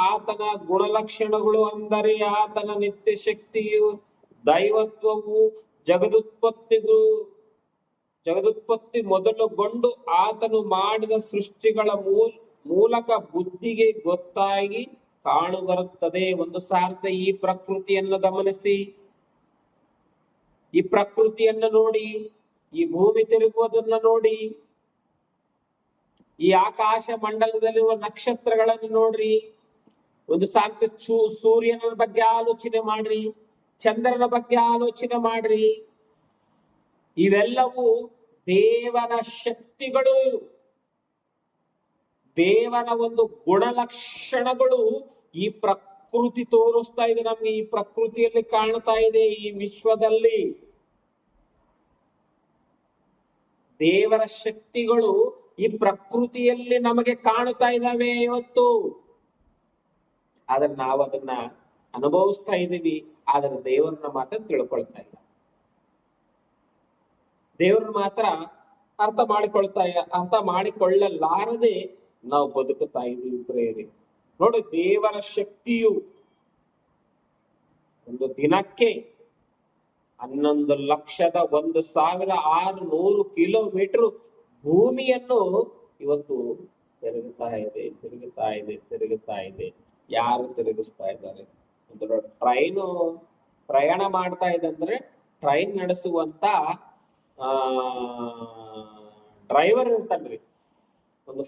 ಆತನ ಗುಣಲಕ್ಷಣಗಳು ಅಂದರೆ ಆತನ ನಿತ್ಯ ಶಕ್ತಿಯು, ದೈವತ್ವವು, ಜಗದುತ್ಪತ್ತಿ ಮೊದಲುಗೊಂಡು ಆತನು ಮಾಡಿದ ಸೃಷ್ಟಿಗಳ ಮೂಲಕ ಬುದ್ಧಿಗೆ ಗೊತ್ತಾಗಿ ಕಾಣುಬರುತ್ತದೆ. ಒಂದು ಸಾರ್ಥ ಈ ಪ್ರಕೃತಿಯನ್ನು ಗಮನಿಸಿ, ಈ ಪ್ರಕೃತಿಯನ್ನು ನೋಡಿ, ಈ ಭೂಮಿ ತಿರುಗುವುದನ್ನು ನೋಡಿ, ಈ ಆಕಾಶ ಮಂಡಲದಲ್ಲಿರುವ ನಕ್ಷತ್ರಗಳನ್ನು ನೋಡ್ರಿ. ಒಂದು ಸಾರ್ಥ ಸೂರ್ಯನ ಬಗ್ಗೆ ಆಲೋಚನೆ ಮಾಡ್ರಿ, ಚಂದ್ರನ ಬಗ್ಗೆ ಆಲೋಚನೆ ಮಾಡ್ರಿ. ಇವೆಲ್ಲವೂ ದೇವರ ಶಕ್ತಿಗಳು, ದೇವರ ಒಂದು ಗುಣಲಕ್ಷಣಗಳು. ಈ ಪ್ರಕೃತಿ ತೋರಿಸ್ತಾ ಇದೆ ನಮ್ಗೆ, ಈ ಪ್ರಕೃತಿಯಲ್ಲಿ ಕಾಣ್ತಾ ಇದೆ. ಈ ವಿಶ್ವದಲ್ಲಿ ದೇವರ ಶಕ್ತಿಗಳು ಈ ಪ್ರಕೃತಿಯಲ್ಲಿ ನಮಗೆ ಕಾಣ್ತಾ ಇದ್ದಾವೆ ಇವತ್ತು. ಆದ್ರೆ ನಾವು ಅದನ್ನ ಅನುಭವಿಸ್ತಾ ಇದ್ದೀವಿ, ಆದ್ರೆ ದೇವರನ್ನ ಮಾತ್ರ ತಿಳ್ಕೊಳ್ತಾ ಇಲ್ಲ. ದೇವ್ರನ್ನ ಮಾತ್ರ ಅರ್ಥ ಮಾಡಿಕೊಳ್ಳಲಾರದೆ ನಾವು ಬದುಕುತ್ತಾ ಇದ್ದೀವಿ ಪ್ರೇರಿ. ನೋಡಿ, ದೇವರ ಶಕ್ತಿಯು ಒಂದು ದಿನಕ್ಕೆ 11,01,600 ಕಿಲೋಮೀಟರ್ ಭೂಮಿಯನ್ನು ಇವತ್ತು ತಿರುಗುತ್ತಾ ಇದೆ. ಯಾರು ತಿರುಗಿಸ್ತಾ ಇದ್ದಾರೆ? ಒಂದು ಟ್ರೈನು ಪ್ರಯಾಣ ಮಾಡ್ತಾ ಇದೆ ಅಂದ್ರೆ ಟ್ರೈನ್ ನಡೆಸುವಂತ ಡ್ರೈವರ್ ಇರ್ತಾನ್ರಿ. ಒಂದು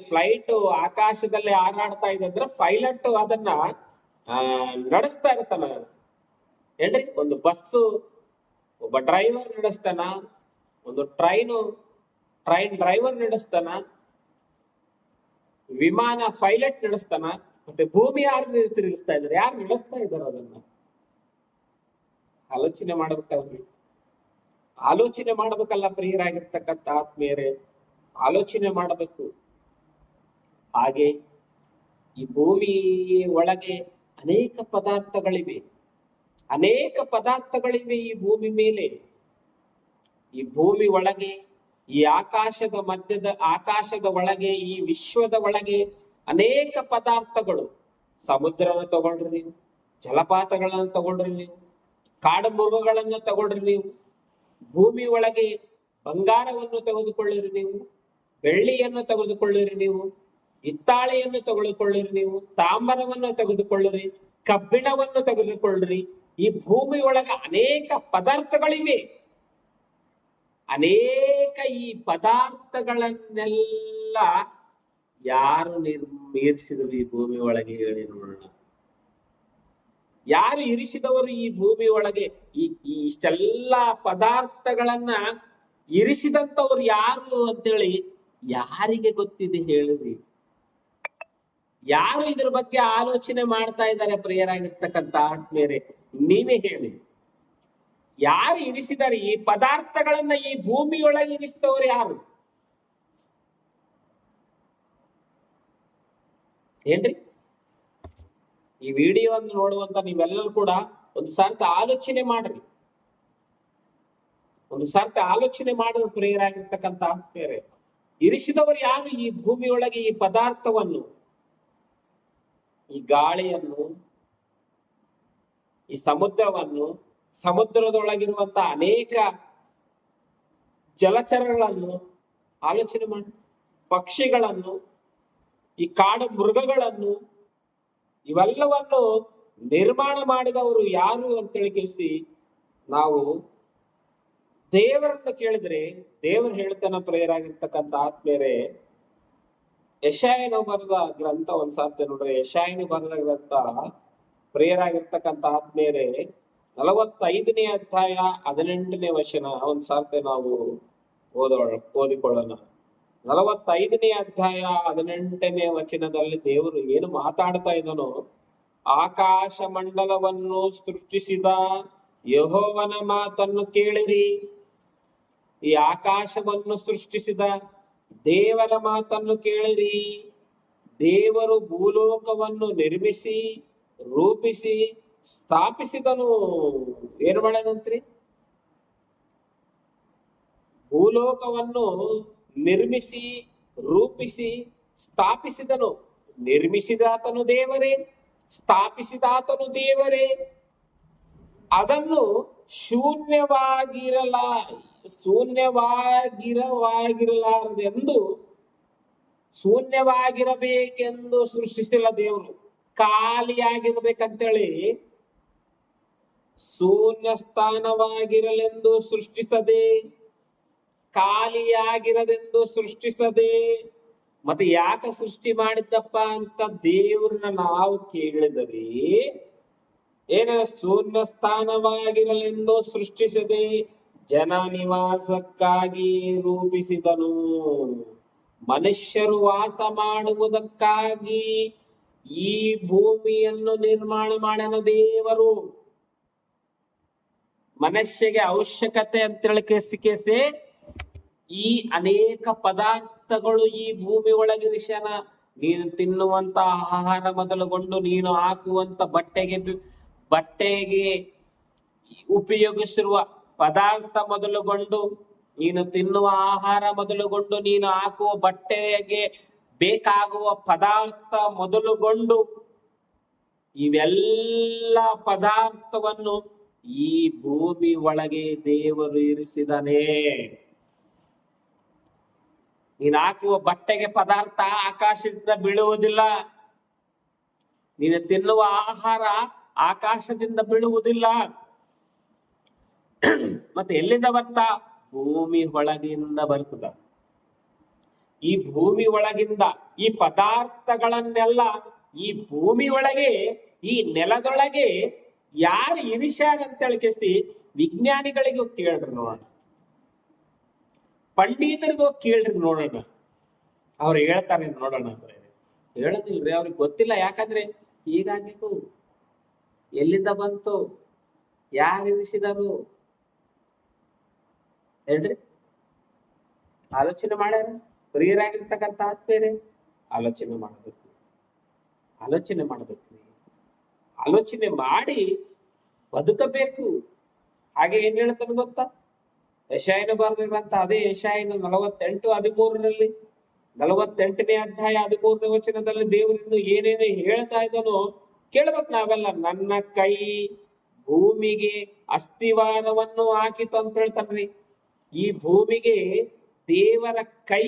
ಫ್ಲೈಟ್ ಆಕಾಶದಲ್ಲಿ ಹಾರಾಡ್ತಾ ಇದೆ ಅಂದ್ರೆ ಪೈಲಟ್ ಅದನ್ನ ನಡೆಸ್ತಾ ಇರ್ತಾನ ಏನ್ರಿ. ಒಂದು ಬಸ್ಸು ಒಬ್ಬ ಡ್ರೈವರ್ ನಡೆಸ್ತಾನ, ಒಂದು ಟ್ರೈನ್ ಡ್ರೈವರ್ ನಡೆಸ್ತಾನ, ವಿಮಾನ ಪೈಲಟ್ ನಡೆಸ್ತಾನ. ಮತ್ತೆ ಭೂಮಿ ಯಾರು ತಿರುಗಿಸ್ತಾ ಇದ್ದಾರೆ? ಯಾರು ನಡೆಸ್ತಾ ಇದ್ದಾರೆ? ಅದನ್ನ ಆಲೋಚನೆ ಮಾಡ್ಬೇಕಲ್ರಿ. ಆಲೋಚನೆ ಮಾಡ್ಬೇಕಲ್ಲ ಪ್ರಿಯರಾಗಿರ್ತಕ್ಕಂಥ ಆತ್ಮೀಯರೇ, ಆಲೋಚನೆ ಮಾಡಬೇಕು. ಹಾಗೆ ಈ ಭೂಮಿ ಒಳಗೆ ಅನೇಕ ಪದಾರ್ಥಗಳಿವೆ ಈ ಭೂಮಿ ಮೇಲೆ. ಈ ಭೂಮಿ ಒಳಗೆ, ಈ ಆಕಾಶದ ಒಳಗೆ, ಈ ವಿಶ್ವದ ಒಳಗೆ ಅನೇಕ ಪದಾರ್ಥಗಳು. ಸಮುದ್ರನ ತಗೊಳ್ರಿ ನೀವು, ಜಲಪಾತಗಳನ್ನು ತಗೊಳ್ರಿ ನೀವು, ಕಾಡು ಮೃಗಗಳನ್ನು ತಗೊಳ್ರಿ ನೀವು, ಭೂಮಿ ಒಳಗೆ ಬಂಗಾರವನ್ನು ತೆಗೆದುಕೊಳ್ಳಿರಿ ನೀವು, ಬೆಳ್ಳಿಯನ್ನು ತೆಗೆದುಕೊಳ್ಳಿರಿ ನೀವು, ಹಿತ್ತಾಳೆಯನ್ನು ತೆಗೆದುಕೊಳ್ಳಿರಿ ನೀವು, ತಾಮ್ರವನ್ನು ತೆಗೆದುಕೊಳ್ಳಿರಿ, ಕಬ್ಬಿಣವನ್ನು ತೆಗೆದುಕೊಳ್ಳಿರಿ. ಈ ಭೂಮಿ ಒಳಗೆ ಅನೇಕ ಪದಾರ್ಥಗಳಿವೆ. ಈ ಪದಾರ್ಥಗಳನ್ನೆಲ್ಲ ಯಾರು ಇರಿಸಿದರು ಈ ಭೂಮಿ ಒಳಗೆ? ಹೇಳಿ ನೋಡೋಣ. ಯಾರು ಇರಿಸಿದವರು ಈ ಭೂಮಿ ಒಳಗೆ? ಇಷ್ಟೆಲ್ಲ ಪದಾರ್ಥಗಳನ್ನ ಇರಿಸಿದಂತವ್ರು ಯಾರು ಅಂತೇಳಿ ಯಾರಿಗೆ ಗೊತ್ತಿದೆ ಹೇಳಿರಿ? ಯಾರು ಇದ್ರ ಬಗ್ಗೆ ಆಲೋಚನೆ ಮಾಡ್ತಾ ಇದ್ದಾರೆ ಪ್ರಿಯರಾಗಿರ್ತಕ್ಕಂಥ ಆತ್ಮೀಯರೇ? ನೀವೇ ಹೇಳಿ. ಯಾರು ಇರಿಸಿದ್ದಾರೆ ಈ ಪದಾರ್ಥಗಳನ್ನ? ಈ ಭೂಮಿಯೊಳಗೆ ಇರಿಸಿದವರು ಯಾರು ಏನ್ರಿ? ಈ ವಿಡಿಯೋವನ್ನು ನೋಡುವಂತ ನೀವೆಲ್ಲರೂ ಕೂಡ ಒಂದು ಸಾರ್ಥ ಆಲೋಚನೆ ಮಾಡ್ರಿ. ಪ್ರಿಯರಾಗಿರ್ತಕ್ಕಂಥ ಆತ್ಮೀಯರೇ, ಇರಿಸಿದವರು ಯಾರು ಈ ಭೂಮಿಯೊಳಗೆ ಈ ಪದಾರ್ಥವನ್ನು? ಈ ಗಾಳಿಯನ್ನು, ಈ ಸಮುದ್ರವನ್ನು, ಸಮುದ್ರದೊಳಗಿರುವಂತಹ ಅನೇಕ ಜಲಚರಗಳನ್ನು ಆಲೋಚನೆ ಮಾಡಿ, ಪಕ್ಷಿಗಳನ್ನು, ಈ ಕಾಡು ಮೃಗಗಳನ್ನು, ಇವೆಲ್ಲವನ್ನು ನಿರ್ಮಾಣ ಮಾಡಿದವರು ಯಾರು ಅಂತೇಳಿ ಕೇಳಿಸಿ ನಾವು ದೇವರನ್ನು ಕೇಳಿದ್ರೆ ದೇವರು ಹೇಳ್ತಾನ ಪ್ರಿಯರಾಗಿರ್ತಕ್ಕಂಥ ಆತ್ಮೀಯರೇ. ಯೆಶಾಯನು ಬರೆದ ಗ್ರಂಥ ಒಂದ್ಸಾರ್ತಿ ನೋಡ್ರಿ. ಯೆಶಾಯನು ಬರೆದ ಗ್ರಂಥ ಪ್ರಿಯರಾಗಿರ್ತಕ್ಕಂಥ ಆತ್ಮೀಯರೇ 45ನೇ ಅಧ್ಯಾಯ 18ನೇ ವಚನ ಒಂದ್ಸಾರ್ತಿ ನಾವು ಓದಿಕೊಳ್ಳೋಣ. 45ನೇ ಅಧ್ಯಾಯ 18ನೇ ವಚನದಲ್ಲಿ ದೇವರು ಏನು ಮಾತಾಡ್ತಾ ಇದ್ದಾನೋ, ಆಕಾಶ ಮಂಡಲವನ್ನು ಸೃಷ್ಟಿಸಿದ ಯೆಹೋವನ ಮಾತನ್ನು ಕೇಳಿರಿ. ಈ ಆಕಾಶವನ್ನು ಸೃಷ್ಟಿಸಿದ ದೇವರ ಮಾತನ್ನು ಕೇಳಿರಿ. ದೇವರು ಭೂಲೋಕವನ್ನು ನಿರ್ಮಿಸಿ, ರೂಪಿಸಿ, ಸ್ಥಾಪಿಸಿದನು. ಏನು ಮಾಡದಂತ್ರಿ? ಭೂಲೋಕವನ್ನು ನಿರ್ಮಿಸಿ, ರೂಪಿಸಿ, ಸ್ಥಾಪಿಸಿದನು. ನಿರ್ಮಿಸಿದಾತನು ದೇವರೇ, ಸ್ಥಾಪಿಸಿದಾತನು ದೇವರೇ. ಅದನ್ನು ಶೂನ್ಯವಾಗಿರಲಾರದೆಂದು ಶೂನ್ಯವಾಗಿರಬೇಕೆಂದು ಸೃಷ್ಟಿಸಿಲ್ಲ ದೇವರು. ಖಾಲಿಯಾಗಿರ್ಬೇಕಂತೇಳಿ ಶೂನ್ಯ ಸ್ಥಾನವಾಗಿರಲೆಂದು ಸೃಷ್ಟಿಸದೆ, ಖಾಲಿಯಾಗಿರದೆಂದು ಸೃಷ್ಟಿಸದೆ. ಮತ್ತೆ ಯಾಕೆ ಸೃಷ್ಟಿ ಮಾಡಿದ್ದಪ್ಪ ಅಂತ ದೇವ್ರನ್ನ ನಾವು ಕೇಳಿದರೆ, ಏನ ಶೂನ್ಯ ಸ್ಥಾನವಾಗಿರಲೆಂದು ಸೃಷ್ಟಿಸದೆ ಜನ ನಿವಾಸಕ್ಕಾಗಿ ರೂಪಿಸಿದನು. ಮನುಷ್ಯರು ವಾಸ ಮಾಡುವುದಕ್ಕಾಗಿ ಈ ಭೂಮಿಯನ್ನು ನಿರ್ಮಾಣ ಮಾಡನ ದೇವರು. ಮನುಷ್ಯಗೆ ಅವಶ್ಯಕತೆ ಅಂತೇಳಿ ಕೇಸೆ ಈ ಅನೇಕ ಪದಾರ್ಥಗಳು ಈ ಭೂಮಿ ಒಳಗಿರಿಸನ. ನೀನು ತಿನ್ನುವಂತ ಆಹಾರ ಮೊದಲುಗೊಂಡು, ನೀನು ಹಾಕುವಂತ ಬಟ್ಟೆಗೆ ಉಪಯೋಗಿಸಿರುವ ಪದಾರ್ಥ ಮೊದಲುಗೊಂಡು, ನೀನು ತಿನ್ನುವ ಆಹಾರ ಮೊದಲುಗೊಂಡು, ನೀನು ಹಾಕುವ ಬಟ್ಟೆಗೆ ಬೇಕಾಗುವ ಪದಾರ್ಥ ಮೊದಲುಗೊಂಡು, ಇವೆಲ್ಲ ಪದಾರ್ಥವನ್ನು ಈ ಭೂಮಿ ಒಳಗೆ ದೇವರು ಇರಿಸಿದನೇ. ನೀನು ಹಾಕುವ ಬಟ್ಟೆಗೆ ಪದಾರ್ಥ ಆಕಾಶದಿಂದ ಬೀಳುವುದಿಲ್ಲ. ನೀನು ತಿನ್ನುವ ಆಹಾರ ಆಕಾಶದಿಂದ ಬೀಳುವುದಿಲ್ಲ. ಮತ್ತೆ ಎಲ್ಲಿಂದ ಬರ್ತಾ? ಭೂಮಿ ಒಳಗಿಂದ ಬರ್ತದ. ಈ ಭೂಮಿ ಒಳಗಿಂದ ಈ ಪದಾರ್ಥಗಳನ್ನೆಲ್ಲ ಈ ಭೂಮಿ ಒಳಗೆ, ಈ ನೆಲದೊಳಗೆ ಯಾರು ಇರಿಸ್ಯಾರ ಅಂತ ಕೇಳಿಸಿ ವಿಜ್ಞಾನಿಗಳಿಗೂ ಕೇಳ್ರಿ ನೋಡೋಣ, ಪಂಡಿತರಿಗೂ ಕೇಳ್ರಿ ನೋಡೋಣ. ಅವ್ರು ಹೇಳ್ತಾರೆ ನೋಡೋಣ ಅಂದ್ರೆ ಹೇಳೋದಿಲ್ರಿ, ಅವ್ರಿಗೆ ಗೊತ್ತಿಲ್ಲ. ಯಾಕಂದ್ರೆ ಹೀಗಾಗಿತ್ತು, ಎಲ್ಲಿಂದ ಬಂತು, ಯಾರು ಇರಿಸಿದರು ಹೇಳ್ರಿ. ಆಲೋಚನೆ ಮಾಡ್ಯಾರ? ಪ್ರಿಯರಾಗಿರ್ತಕ್ಕಂಥ ಆತ್ಮೇರೆ ಆಲೋಚನೆ ಮಾಡಬೇಕು, ಆಲೋಚನೆ ಮಾಡಬೇಕು, ಆಲೋಚನೆ ಮಾಡಿ ಬದುಕಬೇಕು. ಹಾಗೆ ಏನ್ ಹೇಳ್ತಾನೆ ಗೊತ್ತಾ? ಯೆಶಾಯನ ಬರೆದಿರುವಂತ ಅದೇ ಯೆಶಾಯನ 48:13 48ನೇ ಅಧ್ಯಾಯ 13ನೇ ವಚನದಲ್ಲಿ ದೇವರನ್ನು ಏನೇನು ಹೇಳ್ತಾ ಇದ್ದಾನೋ ಕೇಳ್ಬೇಕು ನಾವೆಲ್ಲ. ನನ್ನ ಕೈ ಭೂಮಿಗೆ ಅಸ್ಥಿವಾರವನ್ನು ಹಾಕಿತು ಅಂತ ಹೇಳ್ತಾನ್ರಿ. ಈ ಭೂಮಿಗೆ ದೇವರ ಕೈ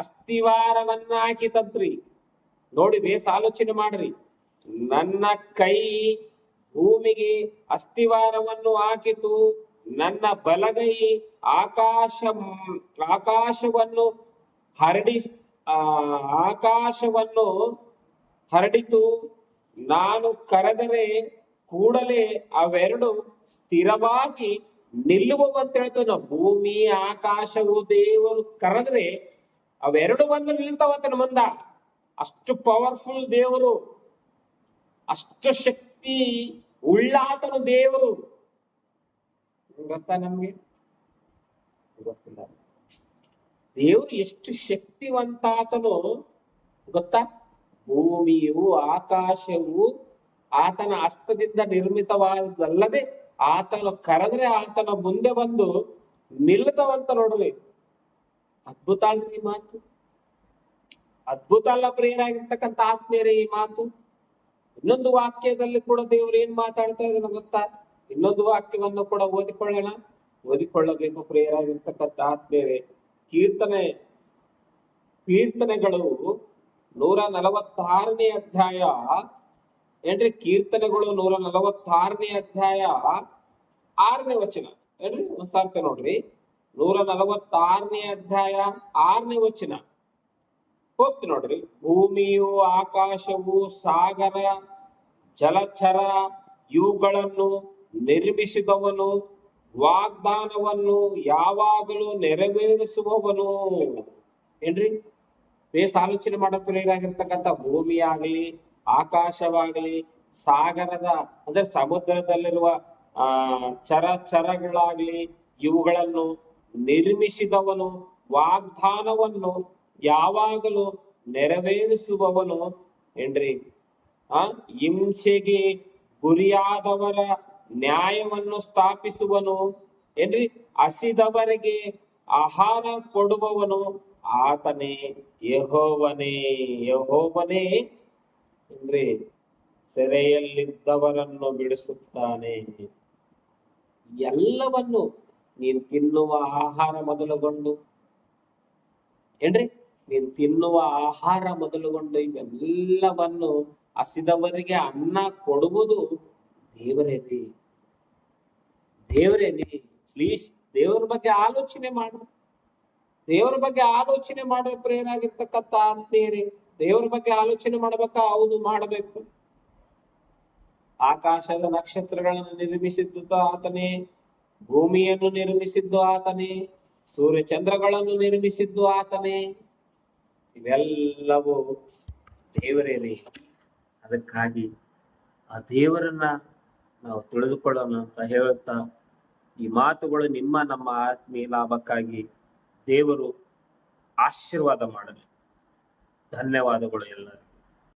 ಅಸ್ಥಿವಾರವನ್ನ ಹಾಕಿತಂತ್ರಿ. ನೋಡಿ, ಬೇಸ್ ಆಲೋಚನೆ ಮಾಡ್ರಿ. ನನ್ನ ಕೈ ಭೂಮಿಗೆ ಅಸ್ಥಿವಾರವನ್ನು ಹಾಕಿತು, ನನ್ನ ಬಲಗೈ ಆಕಾಶವನ್ನು ಹರಡಿತು. ನಾನು ಕರೆದರೆ ಕೂಡಲೇ ಅವೆರಡು ಸ್ಥಿರವಾಗಿ ನಿಲ್ಲುವಂತ ಹೇಳ್ತಾನ. ಭೂಮಿ ಆಕಾಶವು ದೇವರು ಕರೆದ್ರೆ ಅವೆರಡು ಬಂದು ನಿಲ್ತಾವಂತ ಮುಂದ. ಅಷ್ಟು ಪವರ್ಫುಲ್ ದೇವರು, ಅಷ್ಟು ಶಕ್ತಿ ಉಳ್ಳಾತನು ದೇವರು. ಗೊತ್ತಾ? ನಮ್ಗೆ ಗೊತ್ತಿಲ್ಲ. ದೇವರು ಎಷ್ಟು ಶಕ್ತಿವಂತಾತನೋ ಗೊತ್ತಾ? ಭೂಮಿಯು ಆಕಾಶವು ಆತನ ಹಸ್ತದಿಂದ ನಿರ್ಮಿತವಾದಲ್ಲದೆ ಆತನ ಕರೆದ್ರೆ ಆತನ ಮುಂದೆ ಬಂದು ನಿಲ್ತವಂತ ನೋಡ್ರಿ. ಅದ್ಭುತ ಅಲ್ರಿ ಈ ಮಾತು? ಅದ್ಭುತ ಅಲ್ಲ ಪ್ರಿಯರಾಗಿರ್ತಕ್ಕಂಥ ಆತ್ಮೀಯರೇ ಈ ಮಾತು? ಇನ್ನೊಂದು ವಾಕ್ಯದಲ್ಲಿ ಕೂಡ ದೇವರು ಏನ್ ಮಾತಾಡ್ತಾ ಇದ್ದಾನೆ ಗೊತ್ತಾ? ಇನ್ನೊಂದು ವಾಕ್ಯವನ್ನು ಕೂಡ ಓದಿಕೊಳ್ಳಬೇಕು ಪ್ರಿಯರಾಗಿರ್ತಕ್ಕಂಥ ಆತ್ಮೀಯರೇ. ಕೀರ್ತನೆಗಳು 146ನೇ ಅಧ್ಯಾಯ ಏನ್ರಿ? ಕೀರ್ತನೆಗಳು 146ನೇ ಅಧ್ಯಾಯ 6ನೇ ವಚನ ಏನ್ರಿ? ಒಂದ್ಸಾರ್ತೆ ನೋಡ್ರಿ. 146ನೇ ಅಧ್ಯಾಯ 6ನೇ ವಚನ ಹೋಗ್ತಿ ನೋಡ್ರಿ. ಭೂಮಿಯು ಆಕಾಶವು ಸಾಗರ ಜಲಚರ ಇವುಗಳನ್ನು ನಿರ್ಮಿಸಿದವನು, ವಾಗ್ದಾನವನ್ನು ಯಾವಾಗಲೂ ನೆರವೇರಿಸುವವನು. ಏನ್ರಿ? ಬೇಸ್ ಆಲೋಚನೆ ಮಾಡೋ ಪ್ರಿಯರಾಗಿರ್ತಕ್ಕಂಥ ಭೂಮಿ ಆಗಲಿ, ಆಕಾಶವಾಗಲಿ, ಸಾಗರದ ಅಂದ್ರೆ ಸಮುದ್ರದಲ್ಲಿರುವ ಚರಗಳಾಗ್ಲಿ ಇವುಗಳನ್ನು ನಿರ್ಮಿಸಿದವನು, ವಾಗ್ದಾನವನ್ನು ಯಾವಾಗಲೂ ನೆರವೇರಿಸುವವನು. ಏನ್ರಿ? ಹಿಂಸೆಗೆ ಗುರಿಯಾದವರ ನ್ಯಾಯವನ್ನು ಸ್ಥಾಪಿಸುವನು. ಏನ್ರಿ? ಹಸಿದವರಿಗೆ ಆಹಾರ ಕೊಡುವವನು, ಆತನೇ ಯೆಹೋವನೇ. ಯೆಹೋವನೇ ಅಂದ್ರೆ ಸೆರೆಯಲ್ಲಿದ್ದವರನ್ನು ಬಿಡಿಸುತ್ತಾನೆ. ಎಲ್ಲವನ್ನು ನೀನ್ ತಿನ್ನುವ ಆಹಾರ ಮೊದಲುಗೊಂಡು ಏನ್ರಿ, ನೀನ್ ತಿನ್ನುವ ಆಹಾರ ಮೊದಲುಗೊಂಡು ಇವೆಲ್ಲವನ್ನು ಹಸಿದವರಿಗೆ ಅನ್ನ ಕೊಡುವುದು ದೇವರೇನೆ. ದೇವರೇನೆ. ಪ್ಲೀಸ್ ದೇವರ ಬಗ್ಗೆ ಆಲೋಚನೆ ಮಾಡು. ದೇವರ ಬಗ್ಗೆ ಆಲೋಚನೆ ಮಾಡುವ ಪ್ರೇರಾಗಿರ್ತಕ್ಕಂಥ ಆತ್ಮೀಯರೇ, ದೇವರ ಬಗ್ಗೆ ಆಲೋಚನೆ ಮಾಡ್ಬೇಕಾ? ಹೌದು, ಮಾಡಬೇಕು. ಆಕಾಶದ ನಕ್ಷತ್ರಗಳನ್ನು ನಿರ್ಮಿಸಿದ್ದು ಆತನೇ, ಭೂಮಿಯನ್ನು ನಿರ್ಮಿಸಿದ್ದು ಆತನೇ, ಸೂರ್ಯ ಚಂದ್ರಗಳನ್ನು ನಿರ್ಮಿಸಿದ್ದು ಆತನೇ. ಇವೆಲ್ಲವೂ ದೇವರೇನೆ. ಅದಕ್ಕಾಗಿ ಆ ದೇವರನ್ನ ನಾವು ತಿಳಿದುಕೊಳ್ಳೋಣ ಅಂತ ಹೇಳುತ್ತಾ, ಈ ಮಾತುಗಳು ನಿಮ್ಮ ನಮ್ಮ ಆತ್ಮೀಯ ಲಾಭಕ್ಕಾಗಿ ದೇವರು ಆಶೀರ್ವಾದ ಮಾಡಲಿ. ಧನ್ಯವಾದಗಳು ಎಲ್ಲರಿಗೂ.